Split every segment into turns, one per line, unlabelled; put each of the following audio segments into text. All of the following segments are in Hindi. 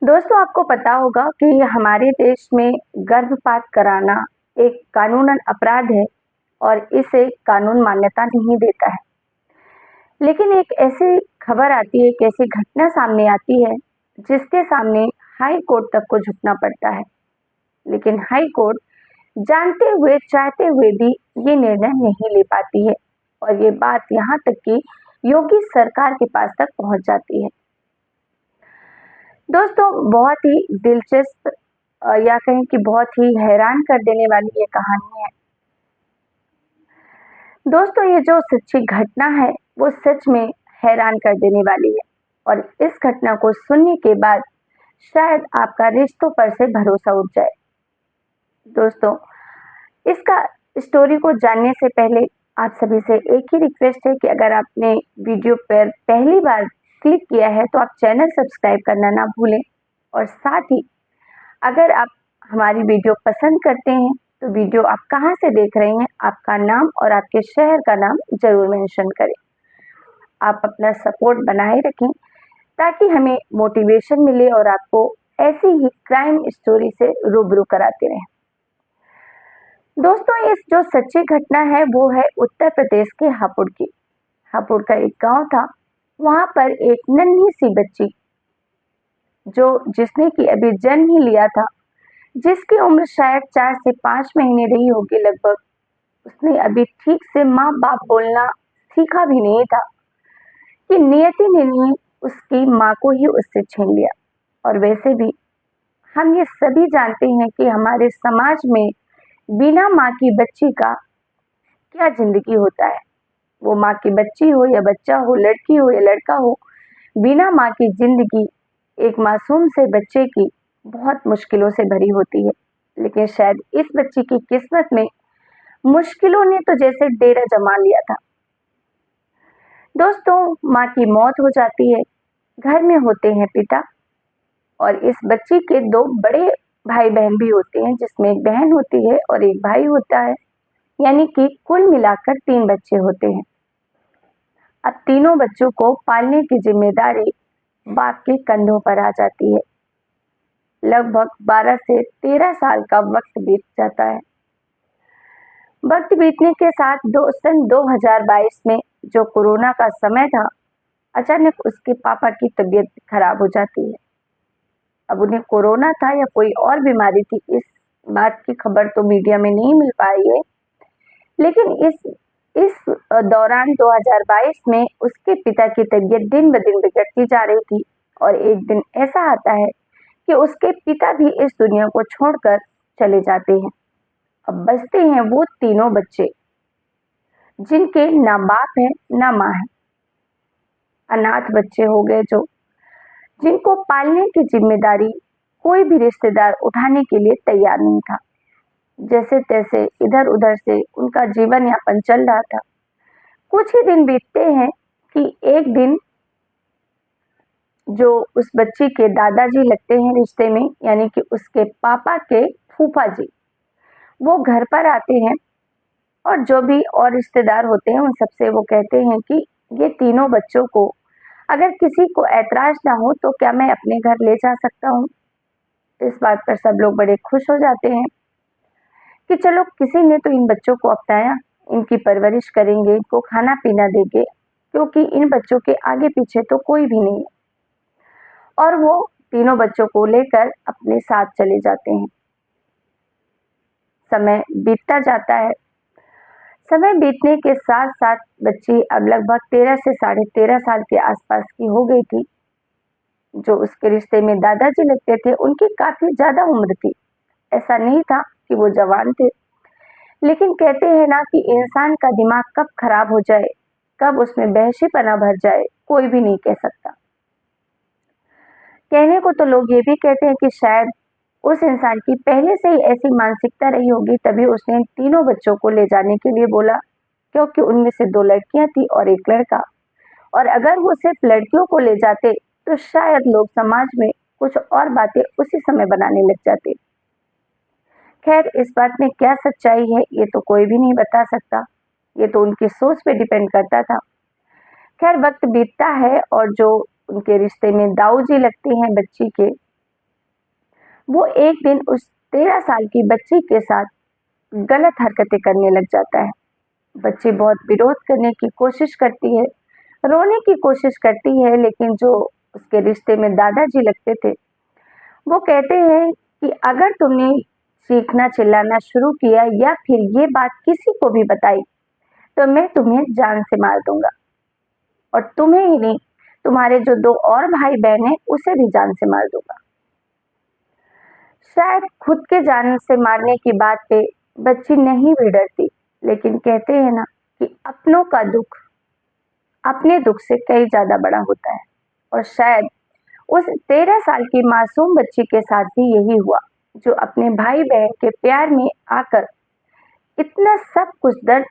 दोस्तों, आपको पता होगा कि हमारे देश में गर्भपात कराना एक कानूनन अपराध है और इसे कानून मान्यता नहीं देता है। लेकिन एक ऐसी खबर आती है, एक ऐसी घटना सामने आती है, जिसके सामने हाई कोर्ट तक को झुकना पड़ता है। लेकिन हाई कोर्ट जानते हुए, चाहते हुए भी ये निर्णय नहीं ले पाती है और ये बात यहाँ तक कि योगी सरकार के पास तक पहुँच जाती है। दोस्तों, बहुत ही दिलचस्प या कहें कि बहुत ही हैरान कर देने वाली ये कहानी है। दोस्तों, ये जो सच्ची घटना है, वो सच में हैरान कर देने वाली है और इस घटना को सुनने के बाद शायद आपका रिश्तों पर से भरोसा उठ जाए। दोस्तों, इसका स्टोरी को जानने से पहले आप सभी से एक ही रिक्वेस्ट है कि अगर आपने वीडियो पर पहली बार क्लिक किया है तो आप चैनल सब्सक्राइब करना ना भूलें और साथ ही अगर आप हमारी वीडियो पसंद करते हैं तो वीडियो आप कहाँ से देख रहे हैं, आपका नाम और आपके शहर का नाम जरूर मेंशन करें। आप अपना सपोर्ट बनाए रखें ताकि हमें मोटिवेशन मिले और आपको ऐसी ही क्राइम स्टोरी से रूबरू कराते रहें। दोस्तों, इस जो सच्ची घटना है वो है उत्तर प्रदेश के हापुड़ की। हापुड़ का एक गांव था। वहां पर एक नन्ही सी बच्ची जिसने कि अभी जन्म ही लिया था, जिसकी उम्र शायद 4 से 5 महीने रही होगी लगभग। उसने अभी ठीक से माँ बाप बोलना सीखा भी नहीं था कि नियति ने ही उसकी माँ को ही उससे छीन लिया। और वैसे भी हम ये सभी जानते हैं कि हमारे समाज में बिना माँ की बच्ची का क्या जिंदगी होता है। वो माँ की बच्ची हो या बच्चा हो, लड़की हो या लड़का हो, बिना माँ की जिंदगी एक मासूम से बच्चे की बहुत मुश्किलों से भरी होती है। लेकिन शायद इस बच्ची की किस्मत में मुश्किलों ने तो जैसे डेरा जमा लिया था। दोस्तों, माँ की मौत हो जाती है। घर में होते हैं पिता और इस बच्ची के 2 बड़े भाई बहन भी होते हैं, जिसमें एक बहन होती है और एक भाई होता है, यानी कि कुल मिलाकर 3 बच्चे होते हैं। अब तीनों बच्चों को पालने की जिम्मेदारी बाप के कंधों पर आ जाती है। लगभग 12 से 13 साल का वक्त बीत जाता है। वक्त बीतने के साथ सन 2022 में जो कोरोना का समय था, अचानक उसके पापा की तबीयत खराब हो जाती है। अब उन्हें कोरोना था या कोई और बीमारी थी, इस बात की खबर तो मीडिया में नहीं मिल पाई है। लेकिन इस दौरान 2022 में उसके पिता की तबीयत दिन ब दिन बिगड़ती जा रही थी और एक दिन ऐसा आता है कि उसके पिता भी इस दुनिया को छोड़कर चले जाते हैं। अब बचते हैं वो तीनों बच्चे, जिनके ना बाप है ना माँ है। अनाथ बच्चे हो गए जिनको पालने की जिम्मेदारी कोई भी रिश्तेदार उठाने के लिए तैयार नहीं था। जैसे तैसे इधर उधर से उनका जीवन यापन चल रहा था। कुछ ही दिन बीतते हैं कि एक दिन जो उस बच्ची के दादाजी लगते हैं रिश्ते में, यानी कि उसके पापा के फूफा जी, वो घर पर आते हैं और जो भी और रिश्तेदार होते हैं उन सबसे वो कहते हैं कि ये तीनों बच्चों को अगर किसी को ऐतराज ना हो तो क्या मैं अपने घर ले जा सकता हूँ। इस बात पर सब लोग बड़े खुश हो जाते हैं कि चलो किसी ने तो इन बच्चों को अपनाया, इनकी परवरिश करेंगे, इनको खाना पीना देंगे, क्योंकि इन बच्चों के आगे पीछे तो कोई भी नहीं है। और वो तीनों बच्चों को लेकर अपने साथ चले जाते हैं। समय बीतता जाता है। समय बीतने के साथ साथ बच्ची अब लगभग 13 से 13.5 साल के आसपास की हो गई थी। जो उसके रिश्ते में दादाजी लगते थे उनकी काफी ज्यादा उम्र थी। ऐसा नहीं था कि वो जवान थे, लेकिन कहते हैं ना कि इंसान का दिमाग कब खराब हो जाए, कब उसमें वहशीपना भर जाए, कोई भी नहीं कह सकता। कहने को तो लोग ये भी कहते हैं कि शायद उस इंसान की पहले से ही ऐसी मानसिकता रही होगी, तभी उसने इन तीनों बच्चों को ले जाने के लिए बोला, क्योंकि उनमें से 2 लड़कियां थी और एक लड़का। और अगर वो सिर्फ लड़कियों को ले जाते तो शायद लोग समाज में कुछ और बातें उसी समय बनाने लग जाते। खैर, इस बात में क्या सच्चाई है ये तो कोई भी नहीं बता सकता, ये तो उनकी सोच पे डिपेंड करता था। खैर, वक्त बीतता है और जो उनके रिश्ते में दाऊ जी लगते हैं बच्ची के, वो एक दिन उस 13 साल की बच्ची के साथ गलत हरकतें करने लग जाता है। बच्ची बहुत विरोध करने की कोशिश करती है, रोने की कोशिश करती है, लेकिन जो उसके रिश्ते में दादाजी लगते थे, वो कहते हैं कि अगर तुमने चीखना चिल्लाना शुरू किया या फिर ये बात किसी को भी बताई, तो मैं तुम्हें जान से मार दूंगा, और तुम्हें ही नहीं, तुम्हारे जो 2 और भाई बहन हैं उसे भी जान से मार दूंगा। शायद खुद के जान से मारने की बात पे बच्ची नहीं भी डरती, लेकिन कहते हैं ना कि अपनों का दुख अपने दुख से कई ज्यादा बड़ा होता है। और शायद उस 13 साल की मासूम बच्ची के साथ भी यही हुआ, जो अपने भाई बहन के प्यार में आकर इतना सब कुछ दर्द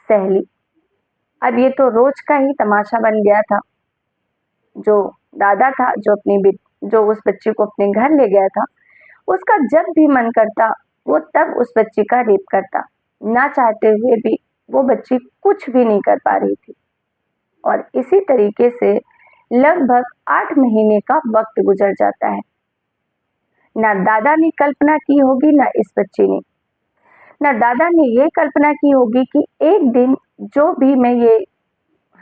सह ली। अब ये तो रोज का ही तमाशा बन गया था। जो दादा था, जो उस बच्ची को अपने घर ले गया था, उसका जब भी मन करता वो तब उस बच्ची का रेप करता। ना चाहते हुए भी वो बच्ची कुछ भी नहीं कर पा रही थी। और इसी तरीके से लगभग 8 महीने का वक्त गुजर जाता है। ना दादा ने कल्पना की होगी, ना इस बच्ची ने। ना दादा ने ये कल्पना की होगी कि एक दिन जो भी मैं ये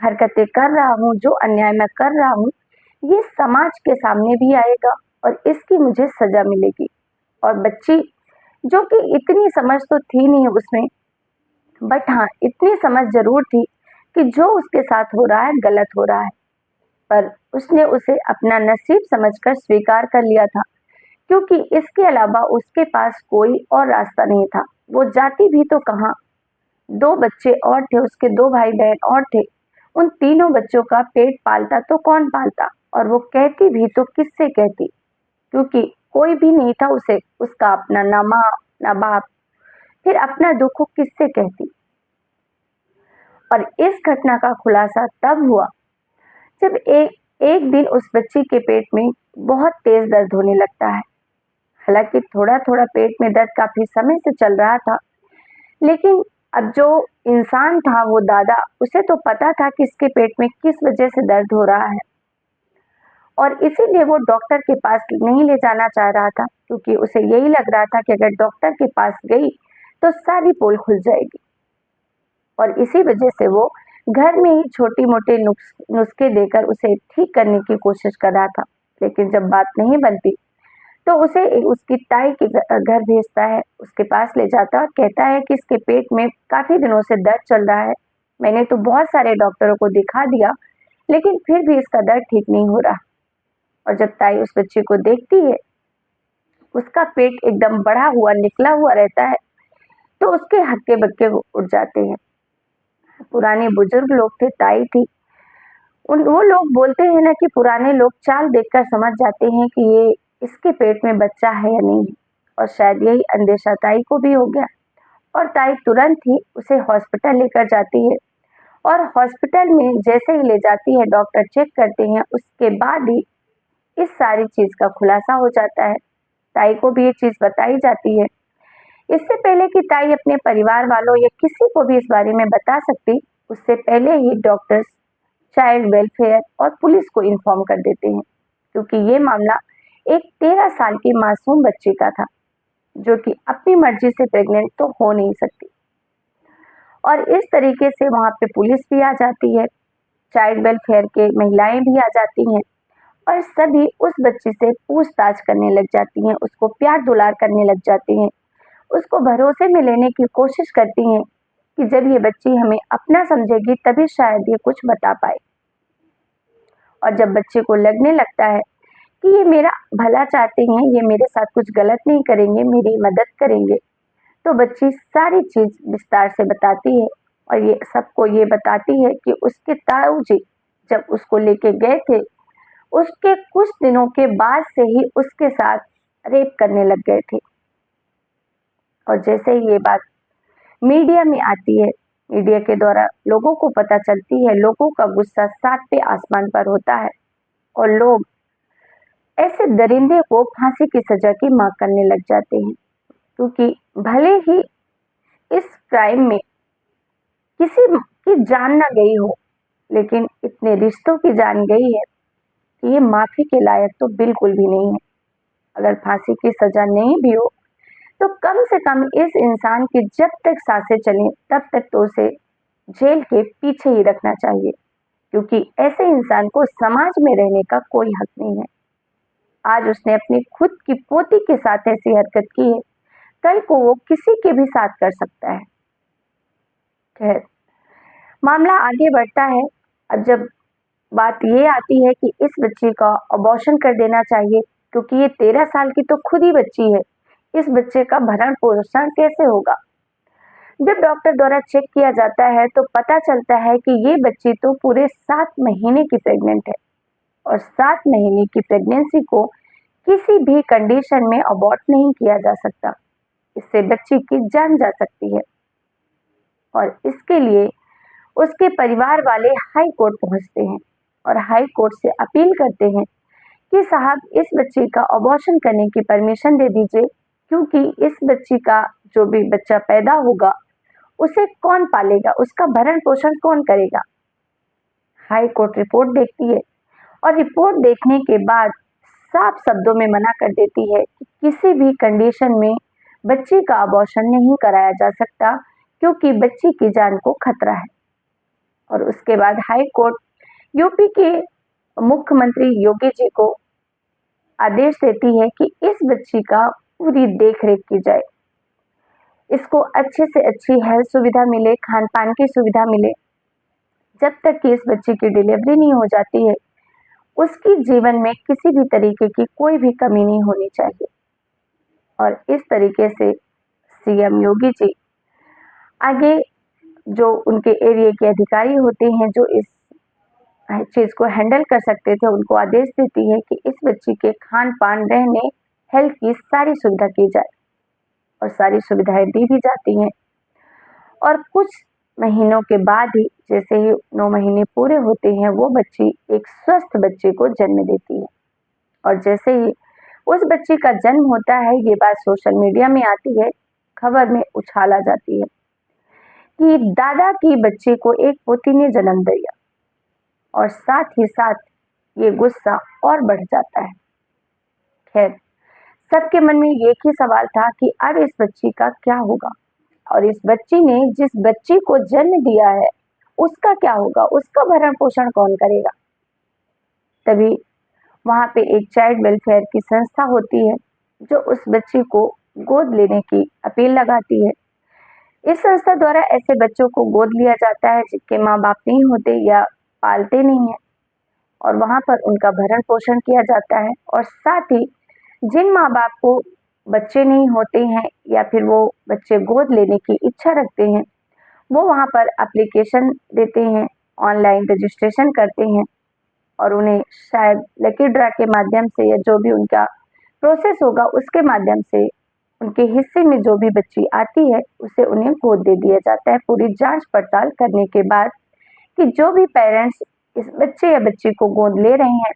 हरकतें कर रहा हूँ, जो अन्याय मैं कर रहा हूँ, ये समाज के सामने भी आएगा और इसकी मुझे सजा मिलेगी। और बच्ची, जो कि इतनी समझ तो थी नहीं उसमें, बट हाँ, इतनी समझ जरूर थी कि जो उसके साथ हो रहा है गलत हो रहा है। पर उसने उसे अपना नसीब समझकर स्वीकार कर लिया था, क्योंकि इसके अलावा उसके पास कोई और रास्ता नहीं था। वो जाती भी तो कहाँ। 2 बच्चे और थे, उसके 2 भाई बहन और थे। उन तीनों बच्चों का पेट पालता तो कौन पालता, और वो कहती भी तो किससे कहती, क्योंकि कोई भी नहीं था उसे, उसका अपना ना माँ ना बाप। फिर अपना दुख वो किससे कहती। और इस घटना का खुलासा तब हुआ जब एक एक दिन उस बच्ची के पेट में बहुत तेज दर्द होने लगता है। हालांकि थोड़ा थोड़ा पेट में दर्द काफी समय से चल रहा था, लेकिन अब जो इंसान था, वो दादा, उसे तो पता था कि इसके पेट में किस वजह से दर्द हो रहा है। और इसीलिए वो डॉक्टर के पास नहीं ले जाना चाह रहा था, क्योंकि उसे यही लग रहा था कि अगर डॉक्टर के पास गई तो सारी पोल खुल जाएगी। और इसी वजह से वो घर में ही छोटी मोटे नुस्खे देकर उसे ठीक करने की कोशिश कर रहा था। लेकिन जब बात नहीं बनती तो उसे उसकी ताई के घर भेजता है, उसके पास ले जाता है और कहता है कि इसके पेट में काफी दिनों से दर्द चल रहा है। मैंने तो बहुत सारे डॉक्टरों को दिखा दिया, लेकिन फिर भी इसका दर्द ठीक नहीं हो रहा। और जब ताई उस बच्चे को देखती है, उसका पेट एकदम बढ़ा हुआ निकला हुआ रहता है, तो उसके हक्के बक्के उठ जाते हैं। पुराने बुजुर्ग लोग थे, ताई थी, उन वो लोग बोलते हैं ना कि पुराने लोग चाल देखकर समझ जाते हैं कि ये इसके पेट में बच्चा है या नहीं। और शायद यही अंदेशा ताई को भी हो गया, और ताई तुरंत ही उसे हॉस्पिटल लेकर जाती है। और हॉस्पिटल में जैसे ही ले जाती है, डॉक्टर चेक करते हैं, उसके बाद ही इस सारी चीज का खुलासा हो जाता है। ताई को भी ये चीज बताई जाती है। इससे पहले कि ताई अपने परिवार वालों या किसी को भी इस बारे में बता सकती, उससे पहले ही डॉक्टर्स, चाइल्ड वेलफेयर और पुलिस को इन्फॉर्म कर देते हैं, क्योंकि ये मामला एक 13 साल की मासूम बच्ची का था, जो कि अपनी मर्जी से प्रेग्नेंट तो हो नहीं सकती। और इस तरीके से वहां पे पुलिस भी आ जाती है, चाइल्ड वेलफेयर के महिलाएं भी आ जाती हैं, और सभी उस बच्ची से पूछताछ करने लग जाती हैं, उसको प्यार दुलार करने लग जाती हैं, उसको भरोसे में लेने की कोशिश करती हैं कि जब ये बच्ची हमें अपना समझेगी तभी शायद ये कुछ बता पाए। और जब बच्चे को लगने लगता है कि ये मेरा भला चाहते हैं, ये मेरे साथ कुछ गलत नहीं करेंगे, मेरी मदद करेंगे, तो बच्ची सारी चीज विस्तार से बताती है। और ये सबको ये बताती है कि उसके ताऊ जी जब उसको लेके गए थे, उसके कुछ दिनों के बाद से ही उसके साथ रेप करने लग गए थे। और जैसे ही ये बात मीडिया में आती है, मीडिया के द्वारा लोगों को पता चलती है, लोगों का गुस्सा 7वें आसमान पर होता है, और लोग ऐसे दरिंदे को फांसी की सजा की मांग करने लग जाते हैं। क्योंकि भले ही इस क्राइम में किसी की जान ना गई हो, लेकिन इतने रिश्तों की जान गई है कि ये माफी के लायक तो बिल्कुल भी नहीं है। अगर फांसी की सजा नहीं भी हो तो कम से कम इस इंसान की जब तक सांसें चलें तब तक तो उसे जेल के पीछे ही रखना चाहिए, क्योंकि ऐसे इंसान को समाज में रहने का कोई हक नहीं है। आज उसने अपनी खुद की पोती के साथ ऐसी हरकत की है, कल को वो किसी के भी साथ कर सकता है। खैर, मामला आगे बढ़ता है। अब जब बात ये आती है कि इस बच्ची का अबॉर्शन कर देना चाहिए, क्योंकि ये 13 साल की तो खुद ही बच्ची है, इस बच्चे का भरण पोषण कैसे होगा? जब डॉक्टर द्वारा चेक किया जाता है तो पता चलता है कि ये बच्ची तो पूरे 7 महीने की प्रेग्नेंट है और 7 महीने की प्रेगनेंसी को किसी भी कंडीशन में अबॉर्ट नहीं किया जा सकता। इससे बच्ची की जान जा सकती है और इसके लिए उसके परिवार वाले हाई कोर्ट पहुंचते हैं और हाई कोर्ट से अपील करते हैं कि साहब इस बच्ची का अबॉर्शन करने की परमिशन दे दीजिए, क्योंकि इस बच्ची का जो भी बच्चा पैदा होगा उसे कौन पालेगा, उसका भरण पोषण कौन करेगा। हाई कोर्ट रिपोर्ट देखती है और रिपोर्ट देखने के बाद साफ शब्दों में मना कर देती है कि किसी भी कंडीशन में बच्ची का अबॉर्शन नहीं कराया जा सकता, क्योंकि बच्ची की जान को खतरा है। और उसके बाद हाई कोर्ट यूपी के मुख्यमंत्री योगी जी को आदेश देती है कि इस बच्ची का पूरी देखरेख की जाए, इसको अच्छे से अच्छी हेल्थ सुविधा मिले, खान पान की सुविधा मिले। जब तक कि इस बच्ची की डिलीवरी नहीं हो जाती है उसकी जीवन में किसी भी तरीके की कोई भी कमी नहीं होनी चाहिए। और इस तरीके से सीएम योगी जी आगे जो उनके एरिया के अधिकारी होते हैं जो इस चीज को हैंडल कर सकते थे, उनको आदेश देती है कि इस बच्ची के खान पान रहने हेल्थ की सारी सुविधा की जाए और सारी सुविधाएं दी भी जाती हैं। और कुछ महीनों के बाद ही जैसे ही 9 महीने पूरे होते हैं वो बच्ची एक स्वस्थ बच्चे को जन्म देती है। और जैसे ही उस बच्ची का जन्म होता है ये बात सोशल मीडिया में आती है, खबर में उछाला जाती है कि दादा की बच्चे को एक पोती ने जन्म दिया और साथ ही साथ ये गुस्सा और बढ़ जाता है। खैर, सबके मन में एक ही सवाल था कि अब इस बच्ची का क्या होगा और इस बच्ची ने जिस बच्ची को जन्म दिया है उसका क्या होगा, उसका भरण पोषण कौन करेगा। तभी वहां पे एक चाइल्ड वेलफेयर की संस्था होती है जो उस बच्ची को गोद लेने की अपील लगाती है। इस संस्था द्वारा ऐसे बच्चों को गोद लिया जाता है जिनके माँ बाप नहीं होते या पालते नहीं है और वहां पर उनका भरण पोषण किया जाता है। और साथ ही जिन माँ बाप को बच्चे नहीं होते हैं या फिर वो बच्चे गोद लेने की इच्छा रखते हैं वो वहां पर एप्लीकेशन देते हैं, ऑनलाइन रजिस्ट्रेशन करते हैं और उन्हें शायद लकी ड्रा के माध्यम से या जो भी उनका प्रोसेस होगा उसके माध्यम से उनके हिस्से में जो भी बच्ची आती है उसे उन्हें गोद दे दिया जाता है, पूरी जांच पड़ताल करने के बाद कि जो भी पेरेंट्स इस बच्चे या बच्ची को गोद ले रहे हैं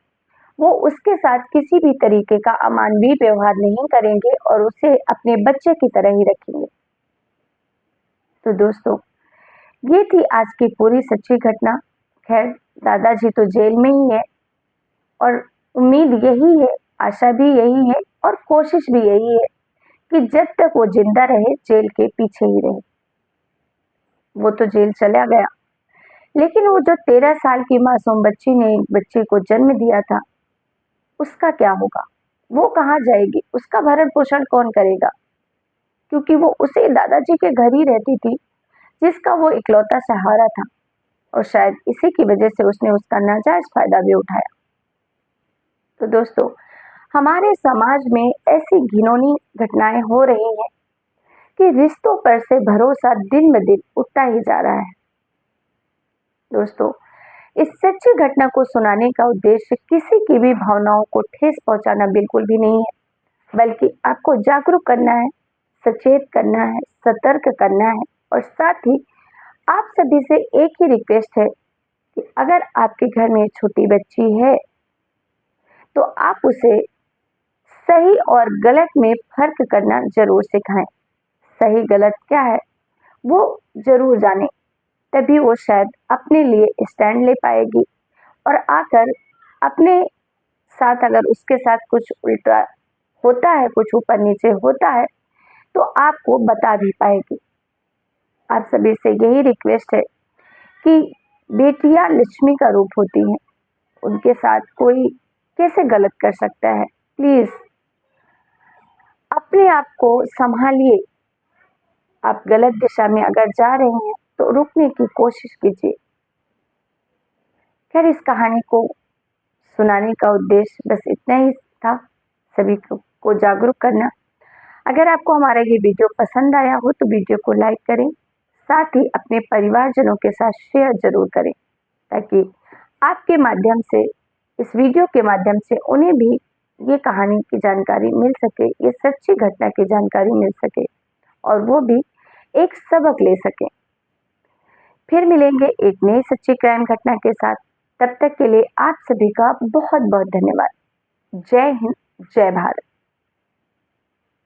वो उसके साथ किसी भी तरीके का अमानवीय व्यवहार नहीं करेंगे और उसे अपने बच्चे की तरह ही रखेंगे। तो दोस्तों, ये थी आज की पूरी सच्ची घटना। खैर, दादाजी तो जेल में ही है और उम्मीद यही है, आशा भी यही है और कोशिश भी यही है कि जब तक वो जिंदा रहे जेल के पीछे ही रहे। वो तो जेल चला गया, लेकिन वो जो 13 साल की मासूम बच्ची ने एक बच्चे को जन्म दिया था उसका क्या होगा, वो कहाँ जाएगी, उसका भरण पोषण कौन करेगा, क्योंकि वो उसे दादाजी के घर ही रहती थी जिसका वो इकलौता सहारा था और शायद इसी की वजह से उसने उसका नाजायज फायदा भी उठाया। तो दोस्तों, हमारे समाज में ऐसी घिनौनी घटनाएं हो रही हैं कि रिश्तों पर से भरोसा दिन ब दिन उठता ही जा रहा है। दोस्तों, इस सच्ची घटना को सुनाने का उद्देश्य किसी की भी भावनाओं को ठेस पहुंचाना बिल्कुल भी नहीं है, बल्कि आपको जागरूक करना है, सचेत करना है, सतर्क करना है और साथ ही आप सभी से एक ही रिक्वेस्ट है कि अगर आपके घर में छोटी बच्ची है तो आप उसे सही और गलत में फर्क करना जरूर सिखाएं। सही गलत क्या है वो जरूर जाने, तभी वो शायद अपने लिए स्टैंड ले पाएगी और आकर अपने साथ अगर उसके साथ कुछ उल्टा होता है, कुछ ऊपर नीचे होता है, तो आपको बता भी पाएगी। आप सभी से यही रिक्वेस्ट है कि बेटियां लक्ष्मी का रूप होती हैं, उनके साथ कोई कैसे गलत कर सकता है। प्लीज अपने आप को संभालिए। आप गलत दिशा में अगर जा रहे हैं तो रुकने की कोशिश कीजिए। खैर, इस कहानी को सुनाने का उद्देश्य बस इतना ही था, सभी को जागरूक करना। अगर आपको हमारा ये वीडियो पसंद आया हो तो वीडियो को लाइक करें, साथ ही अपने परिवारजनों के साथ शेयर जरूर करें, ताकि आपके माध्यम से, इस वीडियो के माध्यम से उन्हें भी ये कहानी की जानकारी मिल सके, ये सच्ची घटना की जानकारी मिल सके और वो भी एक सबक ले सके। फिर मिलेंगे एक नई सच्ची क्राइम घटना के साथ। तब तक के लिए आप सभी का बहुत बहुत धन्यवाद। जय हिंद, जय भारत।